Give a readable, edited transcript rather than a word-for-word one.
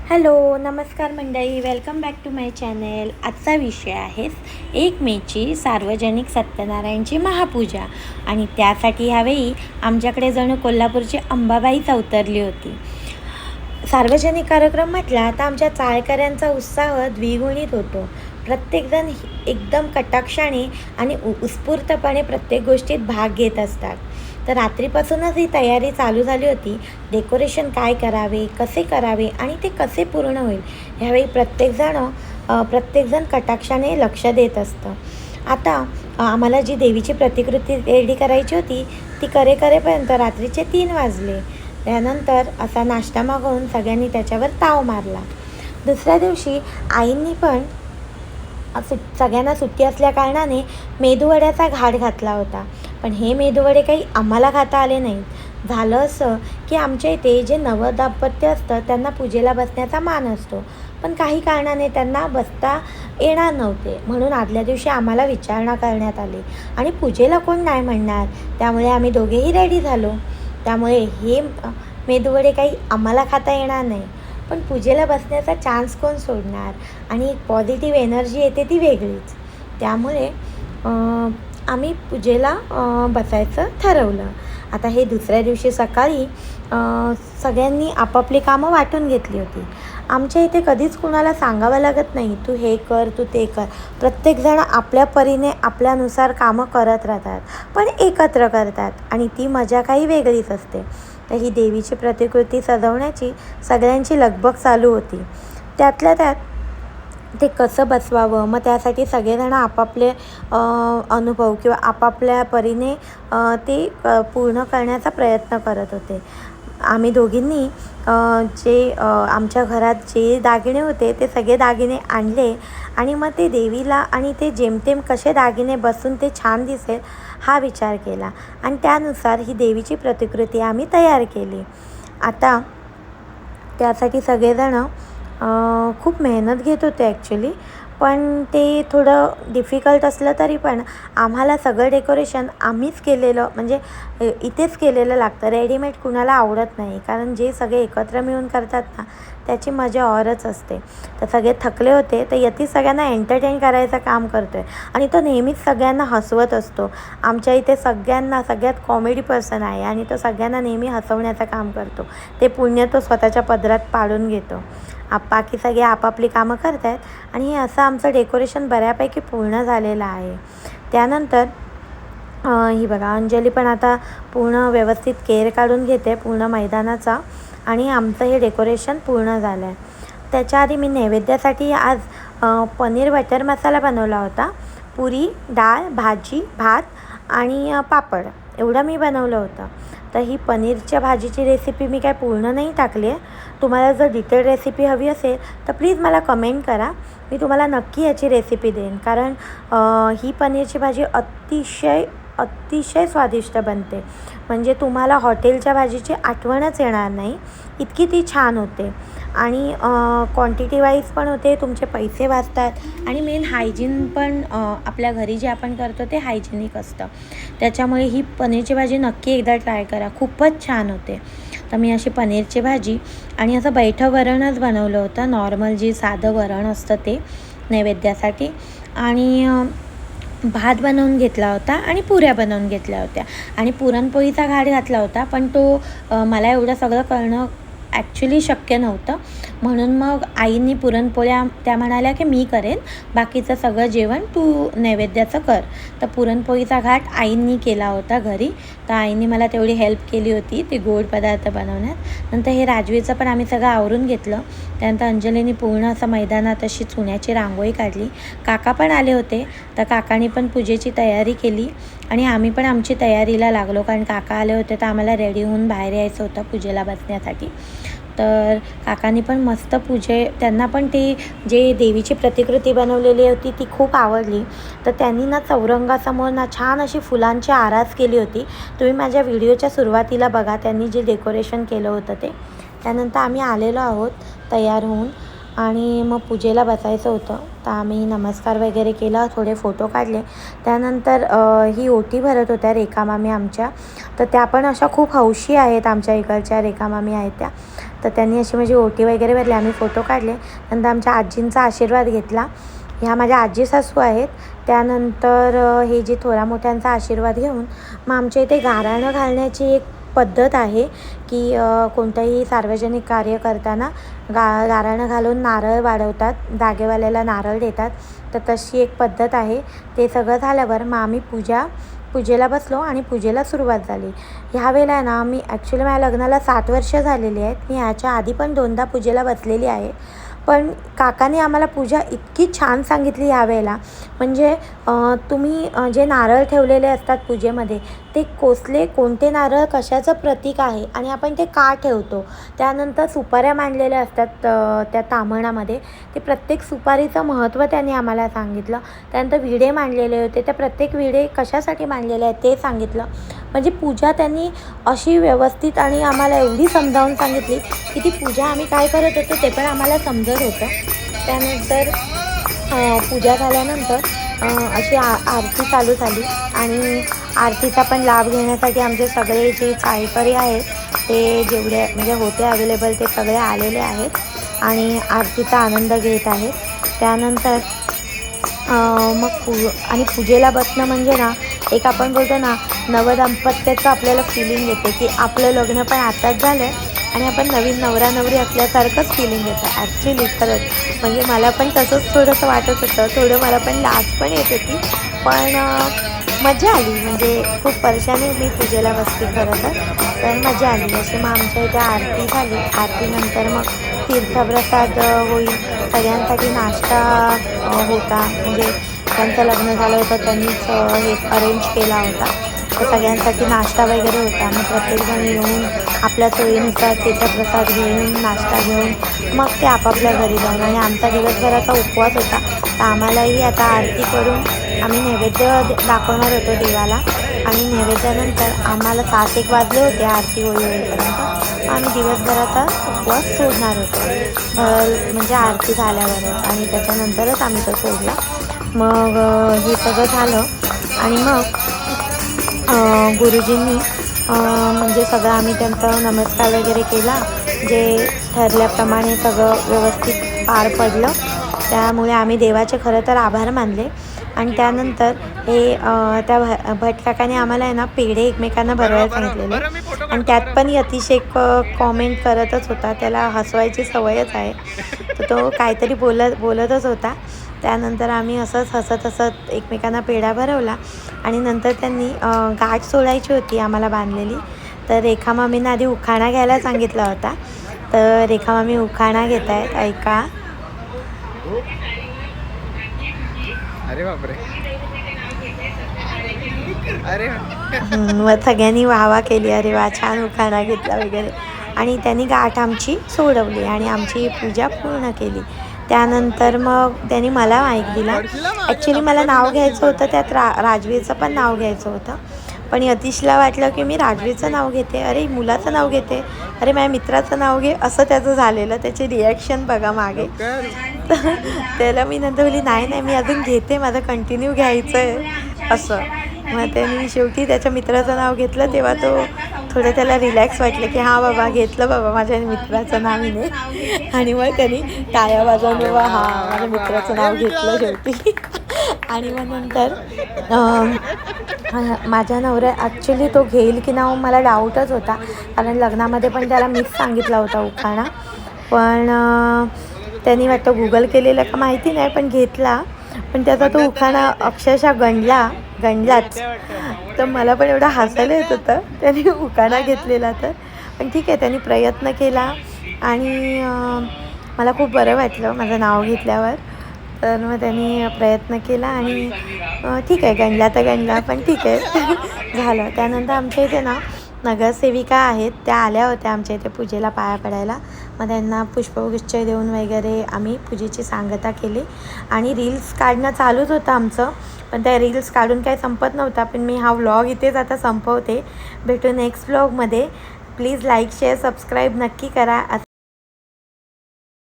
Hello नमस्कार मंडळी, welcome back to my channel. आजचा विषय आहे 1 मेची सार्वजनिक सत्यनारायणची महापूजा. आणि त्यासाठी ह्यावेळी आमच्याकडे जणू कोल्हापूरची अंबाबाईच अवतरली होती. सार्वजनिक कार्यक्रम म्हटला तर आमच्या चाळकऱ्यांचा उत्साह द्विगुणित होतो. प्रत्येकजण एकदम कटाक्षाने आणि उत्स्फूर्तपणे प्रत्येक गोष्टीत भाग घेत असतात. तर रात्रीपासूनच ही तयारी चालू झाली होती. डेकोरेशन काय करावे, कसे करावे आणि ते कसे पूर्ण होईल ह्यावेळी प्रत्येकजण कटाक्षाने लक्ष देत असतं. आता आम्हाला जी देवीची प्रतिकृती रेडी करायची होती ती करेपर्यंत रात्रीचे 3 वाजले. त्यानंतर असा नाश्ता मागवून सगळ्यांनी त्याच्यावर ताव मारला. दुसऱ्या दिवशी आईंनी पण सगळ्यांना सुट्टी असल्या कारणाने मेदूवड्याचा घाट घातला होता. पण हे मेदूवडे काही आम्हाला खाता आले नाहीत. झालं असं की आमच्या इथे जे नवदाम्पत्य असतं त्यांना पूजेला बसण्याचा मान असतो, पण काही कारणाने त्यांना बसता येणार नव्हते. म्हणून आदल्या दिवशी आम्हाला विचारणा करण्यात आली आणि पूजेला कोण नाही म्हणणार, त्यामुळे आम्ही दोघेही रेडी झालो. त्यामुळे हे मेदूवडे काही आम्हाला खाता येणार नाही, पण पूजेला बसण्याचा चान्स कोण सोडणार आणि एक पॉझिटिव्ह एनर्जी येते ती वेगळीच. त्यामुळे आम्ही पूजेला बसायचं ठरवलं. आता हे दुसऱ्या दिवशी सकाळी सगळ्यांनी आपापली कामं वाटून घेतली होती. आमच्या इथे कधीच कुणाला सांगावं लागत नाही, तू हे कर, तू ते कर. प्रत्येकजण आपल्या परीने आपल्यानुसार कामं करत राहतात, पण एकत्र करतात आणि ती मजा काही वेगळीच असते. तर ही देवीची प्रतिकृती सजवण्याची सगळ्यांची लगबग चालू होती. त्यातल्या त्यात ते कसं बसवावं, मग त्यासाठी सगळेजण आपापले अनुभव किंवा आपापल्या परीने ते पूर्ण करण्याचा प्रयत्न करत होते. आम्ही दोघींनी आमच्या घरात जे दागिने होते ते सगळे दागिने आणले आणि मग ते देवीला आणि ते जेमतेम कसे दागिने बसून ते छान दिसेल हा विचार केला आणि त्यानुसार ही देवीची प्रतिकृती आम्ही तयार केली. आता त्यासाठी सगळेजण खूप मेहनत घेत होते ॲक्च्युली, पण ते थोडं डिफिकल्ट असलं तरी पण आम्हाला सगळं डेकोरेशन आम्हीच केलेलं, म्हणजे इथेच केलेलं लागतं. रेडीमेड कुणाला आवडत नाही, कारण जे सगळे एकत्र मिळून करतात ना त्याची मजा औरच असते. तर सगळे थकले होते, तर यती सगळ्यांना एंटरटेन करायचं काम करतो आहे आणि तो नेहमीच सगळ्यांना हसवत असतो. आमच्या इथे सगळ्यात कॉमेडी पर्सन आहे आणि तो सगळ्यांना नेहमी हसवण्याचं काम करतो. ते पुण्य तो स्वतःच्या पदरात पाडून घेतो. बाकी सगळे आपापली कामं करत आहेत आणि हे असं आमचं डेकोरेशन बऱ्यापैकी पूर्ण झालेलं आहे. त्यानंतर ही बघा अंजली पण आता पूर्ण व्यवस्थित केअर काढून घेते पूर्ण मैदानाचा आणि आमचं हे डेकोरेशन पूर्ण झालं आहे. त्याच्या आधी मी नैवेद्यासाठी आज पनीर बटर मसाला बनवला होता. पुरी, डाळ, भाजी, भात आणि पापड एवढं मी बनवलं होतं. तर ही पनीरच्या भाजीची रेसिपी मी काय पूर्ण नाही टाकली आहे. तुम्हाला जर डिटेल रेसिपी हवी असेल तर प्लीज मला कमेंट करा, मी तुम्हाला नक्की याची रेसिपी देईन. कारण ही पनीरची भाजी अतिशय स्वादिष्ट बनते, म्हणजे तुम्हाला हॉटेलच्या भाजीची आठवणच येणार नाही, इतकी ती छान होते. आणि क्वांटिटी वाईज पण होते, तुमचे पैसे वाचतात आणि मेन हायजीन पण आपल्या घरी जे आपण करतो ते हायजेनिक असतं. त्याच्यामुळे ही पनीरची भाजी नक्की एकदा ट्राय करा, खूपच छान होते. तर मी अशी पनीरची भाजी आणि असं बैठं वरणच बनवलं होतं, नॉर्मल जे साधं वरण असतं ते नैवेद्यासाठी. आणि भात बनवून घेतला होता आणि पुऱ्या बनवून घेतल्या होत्या आणि पुरणपोळीचा घाट घातला होता, पण तो मला एवढं सगळं करणं ॲक्च्युली शक्य नव्हतं. म्हणून मग आईंनी पुरणपोळ्या त्या म्हणाल्या की मी करेन, बाकीचं सगळं जेवण तू नैवेद्याचं कर. तर पुरणपोळीचा घाट आईंनी केला होता घरी, तर आईंनी मला तेवढी हेल्प केली होती ते गोड पदार्थ बनवण्यात. नंतर हे राजवीचं पण आम्ही सगळं आवरून घेतलं. त्यानंतर अंजलीने पूर्ण असं मैदानात अशी चुन्याची रांगोळी काढली. काका पण आले होते, तर काकांनी पण पूजेची तयारी केली आणि आम्ही पण आमची तयारीला लागलो, कारण काका आले होते तर आम्हाला रेडी होऊन बाहेर यायचं होतं पूजेला बसण्यासाठी. तर काकांनी पण मस्त त्यांना पण ती जे देवीची प्रतिकृती बनवलेली होती ती खूप आवडली. तर त्यांनी ना चौरंगासमोर ना छान अशी फुलांची आरास केली होती. तुम्ही माझ्या व्हिडिओच्या सुरुवातीला बघा त्यांनी जे डेकोरेशन केलं होतं ते. त्यानंतर आम्ही आलेलो आहोत तयार होऊन आणि मग पूजेला बसायचं होतं. तर आम्ही नमस्कार वगैरे केला, थोडे फोटो काढले. त्यानंतर ही ओटी भरत होत्या रेखामामी आमच्या, तर त्या पण अशा खूप हौशी आहेत, आमच्या इकडच्या रेखामामी आहेत त्या. तर त्यांनी अशी माझी ओटी वगैरे भरली, आम्ही फोटो काढले. नंतर आमच्या आजींचा आशीर्वाद घेतला. ह्या माझ्या आजी सासू आहेत. त्यानंतर हे जे थोरा मोठ्यांचा आशीर्वाद घेऊन मग आमच्या इथे गाराणं घालण्याची एक पद्धत आहे की कोणतंही सार्वजनिक कार्य करताना गाराणं घालून नारळ वाढवतात, जागेवाल्याला नारळ देतात. तर तशी एक पद्धत आहे. ते सगळं झाल्यावर मग आम्ही पूजेला बसलो आणि पूजेला सुरुवात झाली. ह्या वेळेला ना मी ॲक्च्युली माझ्या लग्नाला 7 वर्ष झालेली आहेत. मी ह्याच्या आधी पण 2दा पूजेला बसलेली आहे. पण काकाने आम्हाला पूजा इतकी छान सांगितली ह्यावेळेला. म्हणजे तुम्ही जे नारळ ठेवलेले असतात पूजेमध्ये ते कोणते नारळ कशाचं प्रतीक आहे आणि आपण ते का ठेवतो. त्यानंतर सुपाऱ्या मांडलेल्या असतात त्या ताम्हणामध्ये, ते प्रत्येक सुपारीचं महत्त्व त्यांनी आम्हाला सांगितलं. त्यानंतर विडे मांडलेले होते, त्या प्रत्येक विडे कशासाठी मांडलेले आहेत ते सांगितलं. म्हणजे पूजा त्यांनी अशी व्यवस्थित आणि आम्हाला एवढी समजावून सांगितली की ती पूजा आम्ही काय करत होतो ते पण आम्हाला समजत होतं. त्यानंतर पूजा झाल्यानंतर अशी आरती चालू झाली आणि आरतीचा पण लाभ घेण्यासाठी आमचे सगळे जे चाळीकरी आहेत ते जेवढे म्हणजे होते अवेलेबल ते सगळे आलेले आहेत आणि आरतीचा आनंद घेत आहेत. त्यानंतर मग आणि पूजेला बसणं म्हणजे ना एक आपण बोलतो ना नवदाम्पत्याचं आपल्याला फिलिंग येते की आपलं लग्न पण आताच झालं आहे आणि आपण नवीन नवरा नवरी असल्यासारखंच फिलिंग येतं ॲक्च्युली खरंच. म्हणजे मला पण तसंच थोडंसं वाटत होतं, थोडं मला पण लाज पण येत होती, पण मजा आली. म्हणजे खूप वर्षाने मी पूजेला बसते खरं तर मजा आली. अशी मग आमच्या इथे आरती झाली. आरतीनंतर मग तीर्थप्रसाद होईल, सगळ्यांसाठी नाश्ता होता. म्हणजे त्यांचं लग्न झालं होतं त्यांनीच हे अरेंज केला होता. तर सगळ्यांसाठी नाश्ता वगैरे होता. मग प्रत्येकजण येऊन आपल्या सोयीनुसार तीर्थप्रसाद घेऊन नाश्ता घेऊन मग ते आपापल्या घरी जाऊन. आणि आमचा दिवसभराचा उपवास होता, तर आम्हालाही आता आरती करून आम्ही नैवेद्य दाखवणार होतो देवाला. आणि नैवेद्यानंतर आम्हाला 7-1 वाजले होते आरती होईपर्यंत. आम्ही दिवसभराचा उपवास सोडणार होतो म्हणजे आरती झाल्यावरच, आणि त्याच्यानंतरच आम्ही तो सोडला. मग हे सगळं झालं आणि मग गुरुजींनी म्हणजे सगळं आम्ही त्यांचा नमस्कार वगैरे केला. जे ठरल्याप्रमाणे सगळं व्यवस्थित पार पडलं, त्यामुळे आम्ही देवाचे खरं तर आभार मानले. आणि त्यानंतर हे त्या भटकाकाने आम्हाला आहे ना पेढे एकमेकांना भरवायला सांगितलेले. आणि त्यात पण यतीश एक कॉमेंट करतच होता, त्याला हसवायची सवयच आहे, तर तो काहीतरी बोलतच होता. त्यानंतर आम्ही असंच हसत एकमेकांना पेढा भरवला. आणि नंतर त्यांनी गाठ सोडायची होती आम्हाला बांधलेली, तर रेखा मामींना आधी उखाणा घ्यायला सांगितला होता. तर रेखा मामी उखाणा घेत आहेत, ऐका. अरे बापरे, अरे मग सगळ्यांनी वाहवा केली, अरे वा छान उखाणा घेतला वगैरे. आणि त्यांनी गाठ आमची सोडवली आणि आमची पूजा पूर्ण केली. त्यानंतर मग त्यांनी मला माईक दिला. ॲक्च्युली मला नाव घ्यायचं होतं, त्यात राजवीरचं पण नाव घ्यायचं होतं, पण यतीशला वाटलं की मी राजवीरचं नाव घेते, अरे मुलाचं नाव घेते, अरे माझ्या मित्राचं नाव घे, असं त्याचं झालेलं. त्याची रिॲक्शन बघा मागे. त्याला मी नंतर बोलली नाही मी अजून घेते, माझं कंटिन्यू घ्यायचं आहे असं. मग त्यांनी शेवटी त्याच्या मित्राचं नाव घेतलं, तेव्हा तो थोडं त्याला रिलॅक्स वाटलं की हां बाबा घेतलं बाबा माझ्या मित्राचं नाव हिने. आणि मग त्यांनी टाळ्या वाजवून बाबा हां माझ्या मित्राचं नाव घेतलं शेवटी. आणि मग नंतर माझ्या नवऱ्या ॲक्च्युली तो घेईल की ना मला डाऊटच होता, कारण लग्नामध्ये पण त्याला मीच सांगितला होता उखाणा, पण त्यांनी वाटतं गुगल केलेलं का माहिती नाही, पण घेतला. पण त्याचा तो उखाणा अक्षरशः गणलाच. तर मला पण एवढं हसायला येत होतं त्याने उखाणा घेतलेला. तर पण ठीक आहे, त्यांनी प्रयत्न केला आणि मला खूप बरं वाटलं माझं नाव घेतल्यावर. तर मग त्यांनी प्रयत्न केला आणि ठीक आहे, गणला पण ठीक आहे झालं. त्यानंतर आमच्या इथे ना नगरसेविका आहेत, त्या आल्या होत्या आमच्या इथे पूजेला पाया पडायला. मग त्यांना पुष्पगुच्छ देऊन वगैरे आम्ही पूजेची सांगता केली. आणि रील्स काढणं चालूच होतं आमचं, पण त्या रील्स काढून काही संपत नव्हता. पण मी हा व्लॉग इथेच आता संपवते. भेटू नेक्स्ट व्लॉगमध्ये. प्लीज लाईक शेअर सबस्क्राईब नक्की करा.